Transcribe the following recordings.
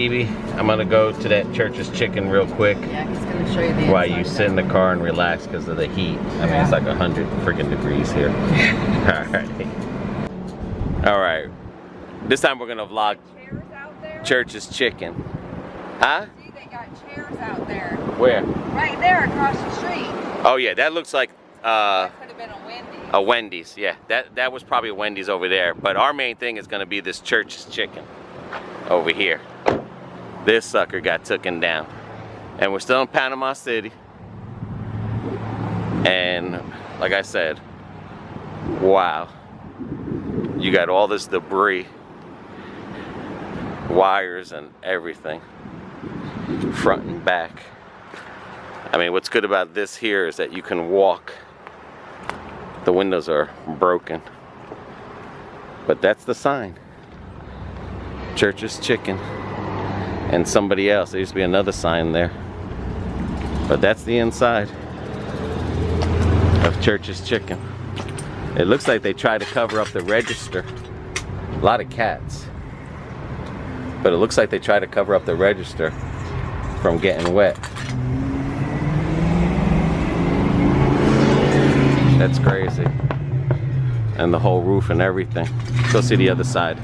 BB, I'm gonna go to that Church's Chicken real quick. Yeah, he's gonna show you the while you sit in the car and relax because of the heat. I mean, it's like 100 freaking degrees here. All right. This time we're gonna vlog chairs out there? Church's Chicken. Huh? See, they got chairs out there. Where? Right there across the street. Oh yeah, that looks like That could have been a Wendy's. a Wendy's. Yeah, that was probably a Wendy's over there. But our main thing is gonna be this Church's Chicken over here. This sucker got taken down. And we're still in Panama City. And like I said, wow. You got all this debris, wires and everything, front and back. I mean, what's good about this here is that you can walk. The windows are broken. But that's the sign. Church's Chicken. And somebody else. There used to be another sign there. But that's the inside of Church's Chicken. It looks like they tried to cover up the register. A lot of cats. But it looks like they tried to cover up the register from getting wet. That's crazy. And the whole roof and everything. Go see the other side.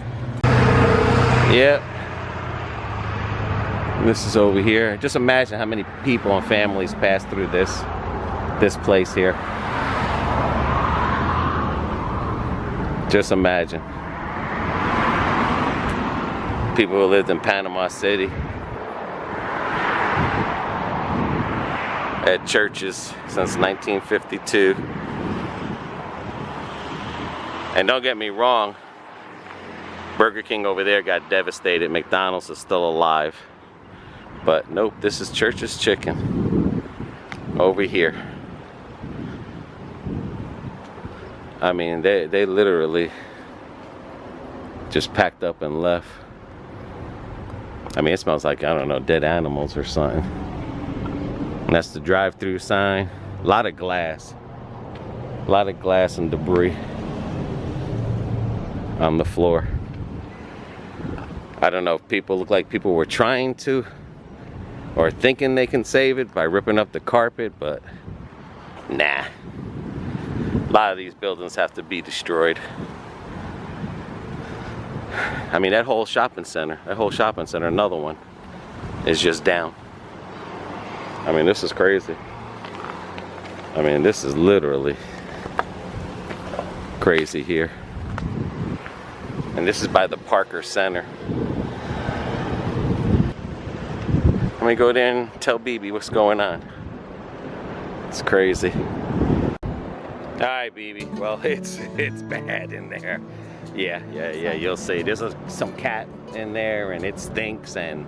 Yep. This is over here. Just imagine how many people and families pass through this place here. Just imagine. People who lived in Panama City. At churches since 1952. And don't get me wrong, Burger King over there got devastated. McDonald's is still alive. But nope, this is Church's Chicken over here. I mean, they literally just packed up and left. I mean, it smells like, I don't know, dead animals or something. And that's the drive-through sign. A lot of glass. A lot of glass and debris on the floor. I don't know if people look like people were trying to or thinking they can save it by ripping up the carpet, but nah. A lot of these buildings have to be destroyed. I mean, that whole shopping center, another one, is just down. I mean, this is crazy. I mean, this is literally crazy here. And this is by the Parker Center. Let me go there and tell BB what's going on. It's crazy. Alright, BB. Well, it's bad in there. Yeah, you'll see. There's some cat in there and it stinks, and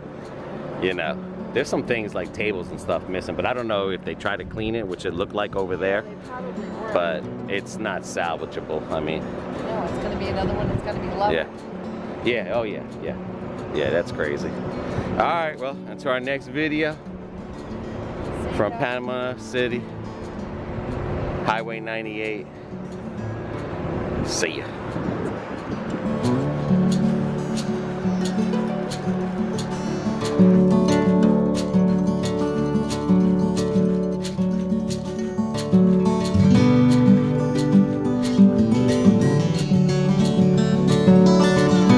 you know, there's some things like tables and stuff missing, but I don't know if they try to clean it, which it looked like over there. But it's not salvageable. I mean, no, it's gonna be another one that's gonna be level. Yeah, oh yeah. Yeah, that's crazy. Alright, well, until our next video from Panama City, Highway 98. See ya.